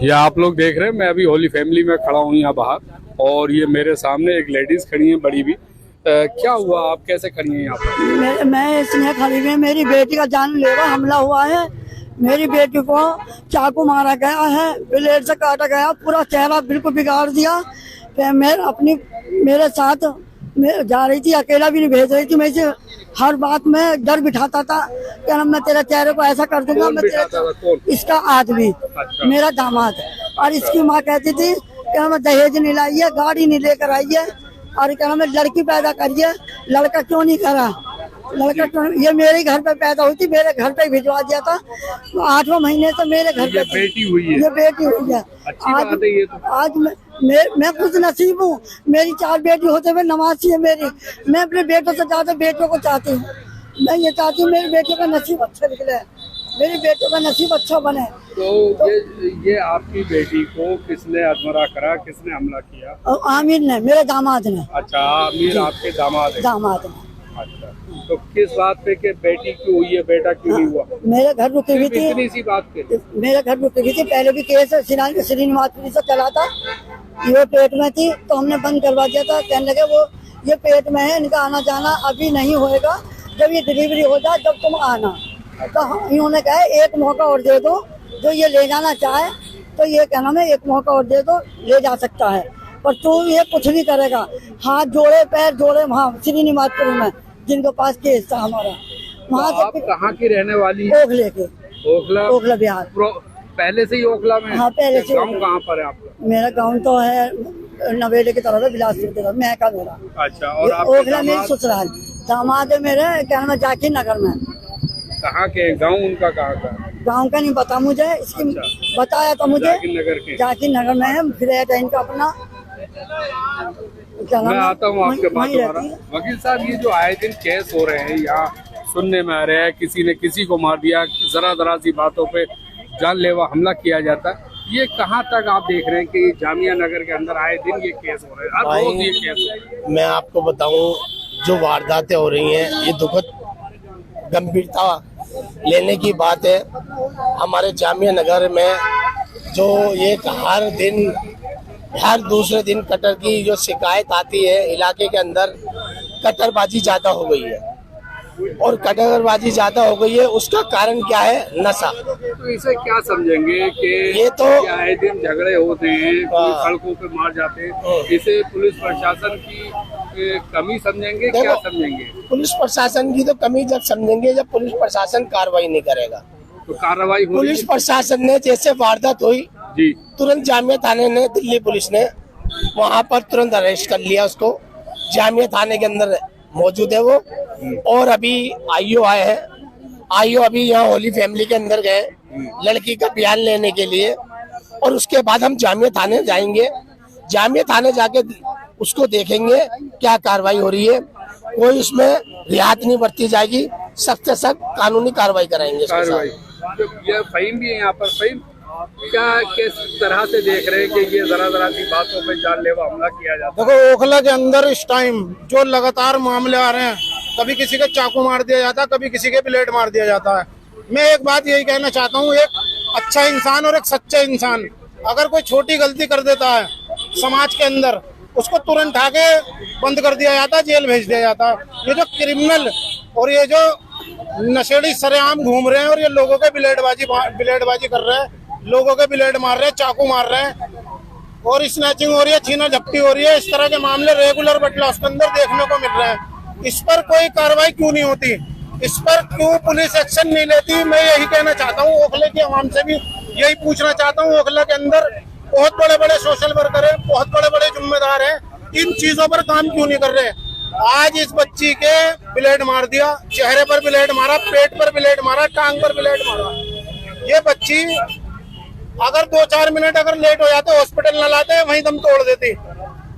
ये आप लोग देख रहे हैं, मैं अभी होली फैमिली में खड़ा हूँ यहाँ बाहर, और ये मेरे सामने एक लेडीज खड़ी है बड़ी भी। क्या हुआ, आप कैसे खड़ी हैं यहाँ पर? मैं इसलिए खड़ी हुई, मेरी बेटी का जानलेवा हमला हुआ है। मेरी बेटी को चाकू मारा गया है, ब्लेड से काटा गया, पूरा चेहरा बिल्कुल बिगाड़ दिया। फिर मैं मेरे साथ मैं जा रही थी, अकेला भी नहीं भेज रही थी, मैं इसे हर बात में डर बिठाता था कि मैं तेरे चेहरे को ऐसा कर दूंगा। मैं इसका आदमी, अच्छा। मेरा दामाद, और इसकी माँ कहती थी कि मैं दहेज नहीं लाई है, गाड़ी नहीं लेकर आई है, और क्या मैं लड़की पैदा करिए, लड़का क्यों नहीं करा, लड़का क्यों? ये मेरे घर पे पैदा हुई थी, मेरे घर पे भिजवा दिया था, 8वें महीने से मेरे घर पे बेटी हुई है। ये बेटी हुई है। आज मैं खुद नसीब हूँ, मेरी 4 बेटी होते हुए नवासी है मेरी। मैं अपने बेटों से ज्यादा बेटियों को चाहती हूँ। मैं ये चाहती हूँ मेरी बेटियों का नसीब अच्छा निकले, मेरी बेटियों का नसीब अच्छा बने। तो ये आपकी बेटी को किसने अधमरा करा, किसने हमला किया? आमिर ने, मेरे दामाद ने। अच्छा, आमिर आपके दामाद है? दामाद ने। अच्छा, तो किस बात पे कि बेटी क्यों हुई है, बेटा क्यों नहीं हुआ? मेरे घर रुकी हुई थी, इतनी सी बात पे मेरे घर रुकी हुई थी। पहले भी केस श्रीनिवासपुरी से चला था, ये पेट में थी तो हमने बंद करवा दिया था। कहने लगे वो ये पेट में है, इनका आना जाना अभी नहीं होएगा, जब ये डिलीवरी हो जाए जब तुम आना। तो इन्होंने कहा एक मौका और दे दो, जो ये ले जाना चाहे तो ये कहना मैं एक मौका और दे दो, ले जा सकता है, पर तू ये कुछ नहीं करेगा। हाथ जोड़े पैर जोड़े वहाँ श्रीनिवासपुरी में, जिनके पास केस था हमारा। वहाँ तो आप कहाँ की रहने वाली? ओखले के। ओखला बिहार। पहले से ही ओखला में? हाँ, पहले से। गाँव कहाँ पर है आपका? मेरा गाँव तो है नवेले की तरफ है, बिलासपुर की तरफ, मैका मेरा। अच्छा, और ओखला मेरी ससुराल। दामाद है मेरे, क्या नाम है, जाकिर नगर में। कहाँ के गाँव उनका? कहाँ का गाँव का नहीं पता मुझे, इसकी बताया था मुझे, जाकिर नगर में है, फ्लैट है इनका अपना। मैं आता हूँ आपके पास दोबारा। वकील साहब, ये जो आए दिन केस हो रहे हैं यहाँ सुनने में आ रहे हैं, किसी ने किसी को मार दिया, जरा सी बातों पे जानलेवा हमला किया जाता है, ये कहाँ तक आप देख रहे हैं कि जामिया नगर के अंदर आए दिन ये केस हो रहे हैं, हर रोज ये केस हो रहे हैं? मैं आपको बताऊं, जो वारदातें हो रही हैं ये दुखद गंभीरता लेने की बात है। हमारे जामिया नगर में जो ये हर दिन हर दूसरे दिन कटर की जो शिकायत आती है, इलाके के अंदर कटरबाजी ज्यादा हो गई है, और कटरबाजी ज्यादा हो गई है, उसका कारण क्या है? नशा। तो इसे क्या समझेंगे कि ये तो आए दिन झगड़े होते हैं, सड़कों पे मार जाते हैं, इसे पुलिस प्रशासन की कमी समझेंगे? क्या समझेंगे? पुलिस प्रशासन की तो कमी जब समझेंगे जब पुलिस प्रशासन कार्रवाई नहीं करेगा। तो कार्रवाई पुलिस प्रशासन ने जैसे वारदात हुई जी, तुरंत जामिया थाने ने, दिल्ली पुलिस ने वहाँ पर तुरंत अरेस्ट कर लिया उसको। जामिया थाने के अंदर मौजूद है वो, और अभी आईओ आए हैं। आईओ अभी यहाँ होली फैमिली के अंदर गए लड़की का बयान लेने के लिए, और उसके बाद हम जामिया थाने जाएंगे। जामिया थाने जाके उसको देखेंगे क्या कार्रवाई हो रही है। कोई उसमें रियायत नहीं बरती जाएगी, सख्त से सख्त कानूनी कार्रवाई कराएंगे। ये फाइन भी है यहाँ पर, फाइन क्या किस तरह से देख रहे हैं कि ये जरा सी बातों पे जानलेवा हमला किया जाता है? देखो, ओखला के अंदर इस टाइम जो लगातार मामले आ रहे हैं, कभी किसी के चाकू मार दिया जाता है, कभी किसी के ब्लेड मार दिया जाता है। मैं एक बात यही कहना चाहता हूँ, एक अच्छा इंसान और एक सच्चा इंसान अगर कोई छोटी गलती कर देता है समाज के अंदर, उसको तुरंत आके बंद कर दिया जाता है, जेल भेज दिया जाता है। ये जो क्रिमिनल और ये जो नशेड़ी सरेआम घूम रहे हैं और ये लोगों के ब्लेडबाजी कर रहे हैं, लोगों के ब्लेड मार रहे हैं, चाकू मार रहे हैं, और स्नैचिंग हो रही है, छीना झपटी हो रही है, इस तरह के मामले रेगुलर बटला उसके अंदर देखने को मिल रहे हैं। इस पर कोई कार्रवाई क्यों नहीं होती? इस पर क्यों पुलिस एक्शन नहीं लेती? मैं यही कहना चाहता हूँ, ओखले की आवाम से भी यही पूछना चाहता हूँ। ओखला के अंदर बहुत बड़े बड़े सोशल वर्कर है, बहुत बड़े बड़े जिम्मेदार है, इन चीजों पर काम क्यों नहीं कर रहे? आज इस बच्ची के ब्लेड मार दिया, चेहरे पर ब्लेड मारा, पेट पर ब्लेड मारा, टांग पर ब्लेड मारा। ये बच्ची अगर 2-4 मिनट अगर लेट हो जाते, हॉस्पिटल न लाते, वहीं दम तोड़ देती।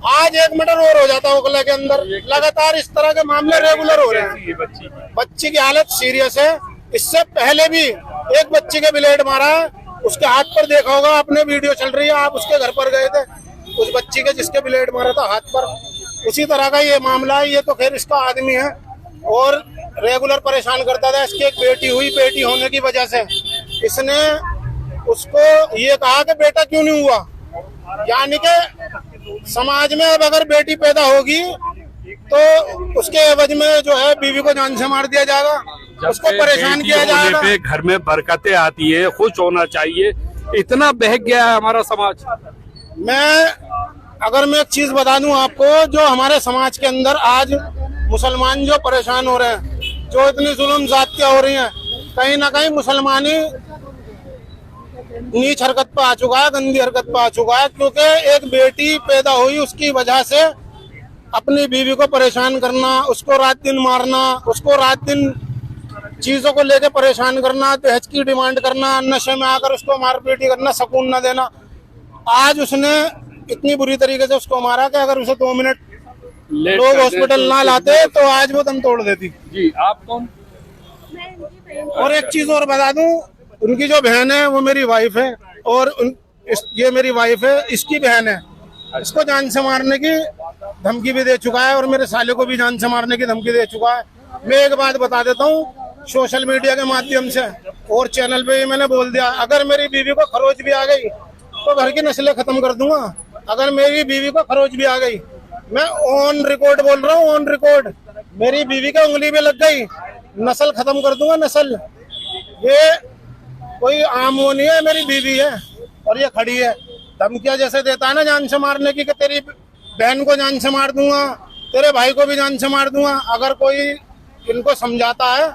आज एक मर्डर और हो जाता ओखला के अंदर। लगातार इस तरह के मामले रेगुलर हो रहे हैं। बच्ची की हालत सीरियस है। इससे पहले भी एक बच्ची के ब्लेड मारा, उसके हाथ पर देखा होगा आपने, वीडियो चल रही है, आप उसके घर पर गए थे, उस बच्ची के जिसके ब्लेड मारा था हाथ पर, उसी तरह का ये मामला है। ये तो खैर इसका आदमी है, और रेगुलर परेशान करता था। इसकी एक बेटी हुई, बेटी होने की वजह से इसने उसको ये कहा कि बेटा क्यों नहीं हुआ। यानी कि समाज में अब अगर बेटी पैदा होगी तो उसके एवज में जो है बीवी को जान से मार दिया जाएगा, उसको परेशान किया जाएगा। पे घर में बरकतें आती है, खुश होना चाहिए। इतना बहक गया है हमारा समाज। मैं एक चीज बता दूं आपको, जो हमारे समाज के अंदर आज मुसलमान जो परेशान हो रहे हैं, जो इतनी जुल्म ज़्यादतियां हो रही हैं, कहीं ना कहीं मुसलमानी नीच हरकत पे आ चुका है, गंदी हरकत पे आ चुका है। क्योंकि एक बेटी पैदा हुई, उसकी वजह से अपनी बीवी को परेशान करना, उसको रात दिन मारना, उसको रात दिन चीजों को लेके परेशान करना, दहेज की डिमांड करना, नशे में आकर उसको मारपीट करना, सुकून न देना। आज उसने इतनी बुरी तरीके से उसको मारा कि अगर उसे 2 मिनट लोग हॉस्पिटल ना लाते तो आज वो दम तोड़ देती। जी, आप कौन? और एक चीज और बता दूं, उनकी जो बहन है वो मेरी वाइफ है, और ये मेरी वाइफ है, इसकी बहन है। इसको जान से मारने की धमकी भी दे चुका है, और मेरे साले को भी जान से मारने की धमकी दे चुका है। मैं एक बात बता देता हूँ, सोशल मीडिया के माध्यम से और चैनल पे ही मैंने बोल दिया, अगर मेरी बीवी को खरोच भी आ गई तो घर की नस्लें खत्म कर दूंगा। अगर मेरी बीवी को खरोच भी आ गई, मैं ऑन रिकॉर्ड बोल रहा हूँ, ऑन रिकॉर्ड, मेरी बीवी के उंगली पे लग गई, नस्ल खत्म कर दूंगा, नस्ल। ये कोई आम वो नहीं है, मेरी बीवी है और ये खड़ी है। धमकियां जैसे देता है ना जान से मारने की, कि तेरी बहन को जान से मार दूंगा, तेरे भाई को भी जान से मार दूंगा। अगर कोई इनको समझाता है,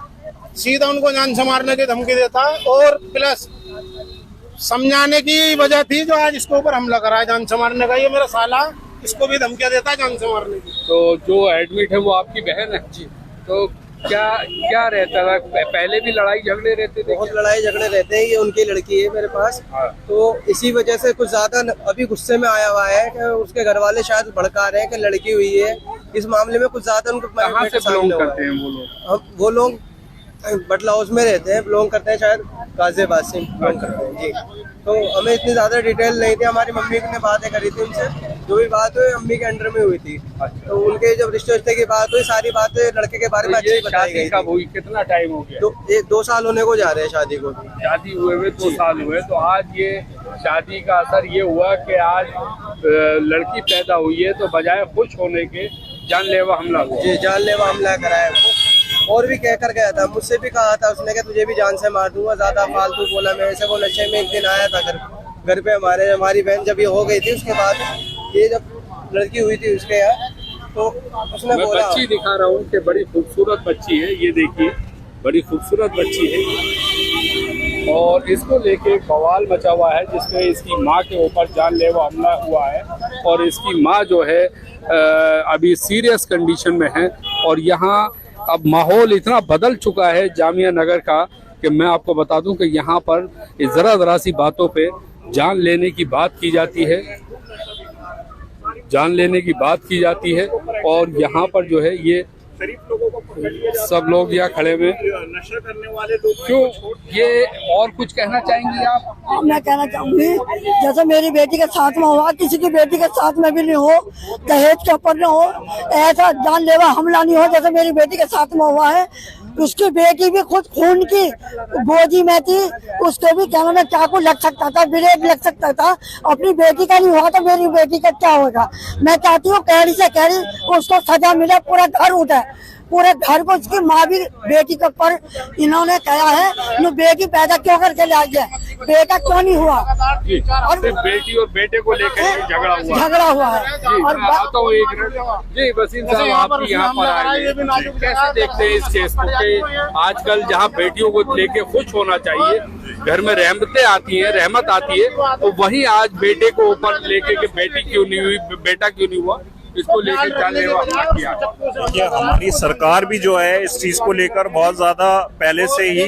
सीधा उनको जान से मारने की धमकी देता है। और प्लस समझाने की वजह थी जो आज इसके ऊपर हमला करा है जान से मारने का। ये मेरा साला इसको भी धमकियां देता है जान से मारने की। तो जो एडमिट है वो आपकी बहन है जी। तो क्या रहता था पहले? भी लड़ाई झगड़े रहते थे? बहुत लड़ाई झगड़े रहते हैं। ये उनकी लड़की है मेरे पास। हाँ। तो इसी वजह से कुछ ज्यादा अभी गुस्से में आया हुआ है कि उसके घर वाले शायद भड़का रहे हैं कि लड़की हुई है। इस मामले में कुछ ज्यादा उनको कहाँ से बिलोंग करते हैं वो लोग? वो लोग बटला हाउस में रहते हैं, बिलोंग करते हैं, शायद गाजियाबाद से बिलोंग करते हैं जी। तो हमें इतनी ज्यादा डिटेल नहीं थी। हमारी मम्मी ने बातें करी थी उनसे, जो भी बात हुई मम्मी के अंडर में हुई थी। तो उनके जब रिश्ते की बात हुई, सारी बातें लड़के के बारे में अच्छी बताई गई। कब हुई? कितना टाइम हो गया? 2 साल होने को जा रहे हैं शादी को। शादी हुए हुए 2 साल हुए। तो आज ये शादी का असर ये हुआ कि आज लड़की पैदा हुई है, तो बजाय खुश होने के जानलेवा हमला हुआ। जी, जानलेवा हमला कराया वो। और भी कहकर गया था, मुझसे भी कहा था उसने कि तुझे भी जान से मार दूंगा। ज्यादा फालतू बोला मेरे से। वो नशे में एक दिन आया था घर पे हमारी बहन जब ये हो गई थी, उसके बाद ये जब लड़की हुई थी उसके यहाँ, तो उसने बोला, बच्ची दिखा रहा हूँ कि बड़ी खूबसूरत बच्ची है। ये देखिए, बड़ी खूबसूरत बच्ची है, और इसको लेके बवाल मचा हुआ है, जिसमें इसकी माँ के ऊपर जानलेवा हमला हुआ है। और इसकी माँ जो है अभी सीरियस कंडीशन में है। और यहाँ अब माहौल इतना बदल चुका है जामिया नगर का कि मैं आपको बता दूं कि यहाँ पर ज़रा सी बातों पे जान लेने की बात की जाती है, जान लेने की बात की जाती है। और यहाँ पर जो है ये सब लोग यहाँ खड़े हुए, नशा करने वाले लोग क्यों? ये और कुछ कहना चाहेंगी आप? मैं कहना चाहूंगी, जैसे मेरी बेटी के साथ में हुआ, किसी की बेटी के साथ में भी नहीं हो, दहेज के ऊपर न हो, ऐसा जानलेवा हमला नहीं हो जैसे मेरी बेटी के साथ में हुआ है। उसकी बेटी भी खुद खून की गोदी में थी, उसको भी क्या नाम है, चाकू लग सकता था, ब्लेड लग सकता था। अपनी बेटी का नहीं हुआ तो मेरी बेटी का क्या होगा? मैं चाहती हूँ कैरी से कैरी उसको सजा मिले, पूरा घर उठे, पूरे घर को। उसकी माँ भी बेटी के ऊपर इन्होंने कहा है, ये बेटी पैदा क्यों करके लाई है, बेटा क्यों नहीं हुआ? और बेटी और बेटे को लेकर झगड़ा हुआ है। और जी वसीम साहब, आप यहाँ पर आए, कैसे देखते हैं इस केस को कि आजकल जहाँ बेटियों को लेके खुश होना चाहिए, घर में रहमतें आती हैं, रहमत आती है, तो वहीं आज बेटे को ऊपर लेके कि बेटी क्यों नहीं हुई, बेटा क्यों नहीं हुआ, इसको लेकर जानलेवा हमला किया। देखिए, हमारी सरकार भी जो है इस चीज को लेकर बहुत ज्यादा पहले से ही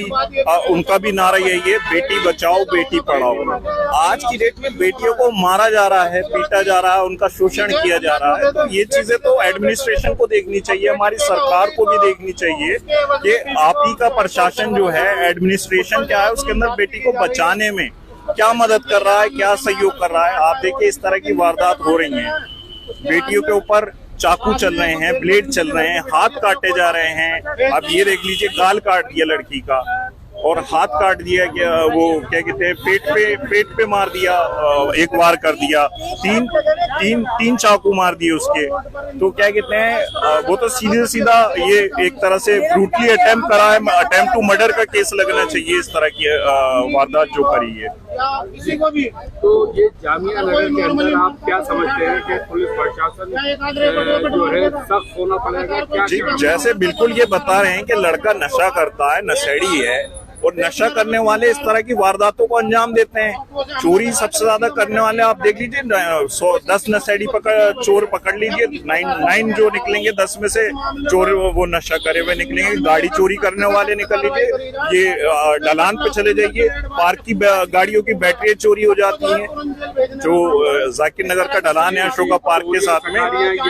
उनका भी नारा यही है, बेटी बचाओ बेटी पढ़ाओ। आज की डेट में बेटियों को मारा जा रहा है, पीटा जा रहा है, उनका शोषण किया जा रहा है। तो ये चीजें तो एडमिनिस्ट्रेशन को देखनी चाहिए, हमारी सरकार को भी देखनी चाहिए कि आप ही का प्रशासन जो है, एडमिनिस्ट्रेशन क्या है, उसके अंदर बेटी को बचाने में क्या मदद कर रहा है, क्या सहयोग कर रहा है। आप देखिए, इस तरह की वारदात हो रही है, बेटियों के ऊपर चाकू चल रहे हैं, ब्लेड चल रहे हैं, हाथ काटे जा रहे हैं। अब ये देख लीजिए, गाल काट दिया लड़की का और हाथ काट दिया, वो क्या कहते हैं, पेट पे मार दिया, एक वार कर दिया, तीन चाकू मार दिए उसके। तो क्या कहते हैं, वो तो सीधा ये एक तरह से ब्रूटली अटेम्प्ट करा है, अटेम्प्ट टू मर्डर का केस लगना चाहिए इस तरह की वारदात जो करी है। तो ये जामिया नगर के अंदर आप क्या समझते हैं कि पुलिस प्रशासन जो है सख्त होना पड़ेगा क्या? जी, जैसे बिल्कुल ये बता रहे हैं कि लड़का नशा करता है, नशेड़ी है, और नशा करने वाले इस तरह की वारदातों को अंजाम देते हैं। चोरी सबसे ज्यादा करने वाले आप देख लीजिए, 10 नशेड़ी चोर पकड़ लीजिए, 9 जो निकलेंगे 10 में से चोर वो नशा करे हुए निकलेंगे। गाड़ी चोरी करने वाले निकल लीजिए, ये ढलान पे चले जाइए, पार्क की गाड़ियों की बैटरी चोरी हो जाती हैं। जो जाकिर नगर का ढलान है अशोका पार्क के साथ में,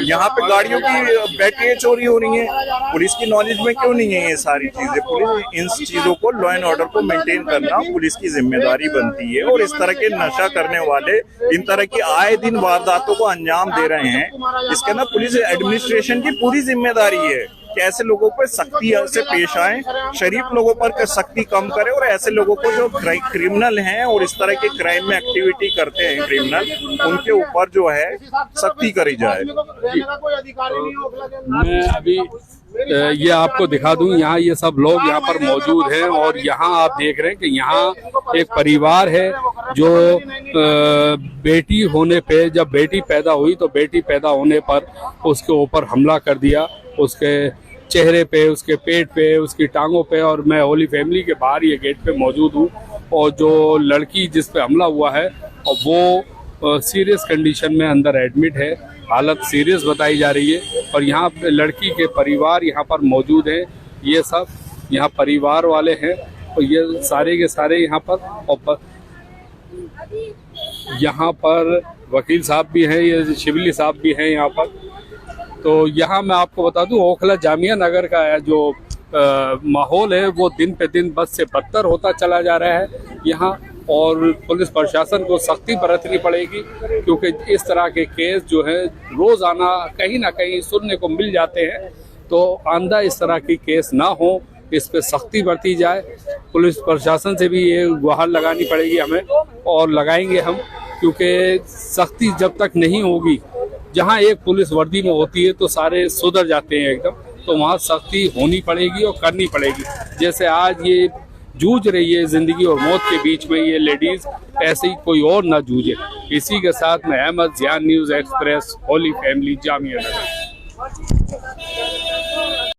यहाँ पे गाड़ियों की बैटरी चोरी हो रही है। पुलिस की नॉलेज में क्यों नहीं है ये सारी चीजें? पुलिस इन चीजों को, लॉ एंड ऑर्डर को मेंटेन करना पुलिस की जिम्मेदारी बनती है। और इस तरह के नशा करने वाले इन तरह की आए दिन वारदातों को अंजाम दे रहे हैं, इसके अंदर पुलिस एडमिनिस्ट्रेशन की पूरी जिम्मेदारी है कि ऐसे लोगों पर सख्ती से पेश आए, शरीफ लोगों पर सख्ती कम करे, और ऐसे लोगों को जो क्रिमिनल हैं और इस तरह के क्राइम में एक्टिविटी करते हैं क्रिमिनल, उनके ऊपर जो है सख्ती करी जाए। मैं अभी ये आपको दिखा दूं, यहाँ ये सब लोग यहाँ पर मौजूद हैं और यहाँ आप देख रहे हैं कि यहाँ एक परिवार है जो बेटी होने पे, जब बेटी पैदा हुई तो बेटी पैदा होने पर उसके ऊपर हमला कर दिया, उसके चेहरे पे, उसके पेट पे, उसकी टांगों पे। और मैं होली फैमिली के बाहर ये गेट पे मौजूद हूँ, और जो लड़की जिस पे हमला हुआ है और वो सीरियस कंडीशन में अंदर एडमिट है, हालत सीरियस बताई जा रही है। और यहाँ पे लड़की के परिवार यहाँ पर मौजूद हैं, ये सब यहाँ परिवार वाले हैं, और ये सारे के सारे यहाँ पर, और यहाँ पर वकील साहब भी हैं, ये शिवली साहब भी हैं यहाँ पर। तो यहाँ मैं आपको बता दूं, ओखला जामिया नगर का जो माहौल है वो दिन पे दिन बद से बदतर होता चला जा रहा है यहाँ, और पुलिस प्रशासन को सख्ती बरतनी पड़ेगी, क्योंकि इस तरह के केस जो है रोजाना कहीं ना कहीं सुनने को मिल जाते हैं। तो आइंदा इस तरह की केस ना हो, इस पे सख्ती बरती जाए। पुलिस प्रशासन से भी ये गुहार लगानी पड़ेगी हमें, और लगाएंगे हम, क्योंकि सख्ती जब तक नहीं होगी, जहाँ एक पुलिस वर्दी में होती है तो सारे सुधर जाते हैं एकदम, तो वहाँ सख्ती होनी पड़ेगी और करनी पड़ेगी। जैसे आज ये जूझ रही है जिंदगी और मौत के बीच में ये लेडीज, ऐसे ही कोई और ना जूझे। इसी के साथ मैं Ahmad, Ziyan news express, holy family, Jamia नगर।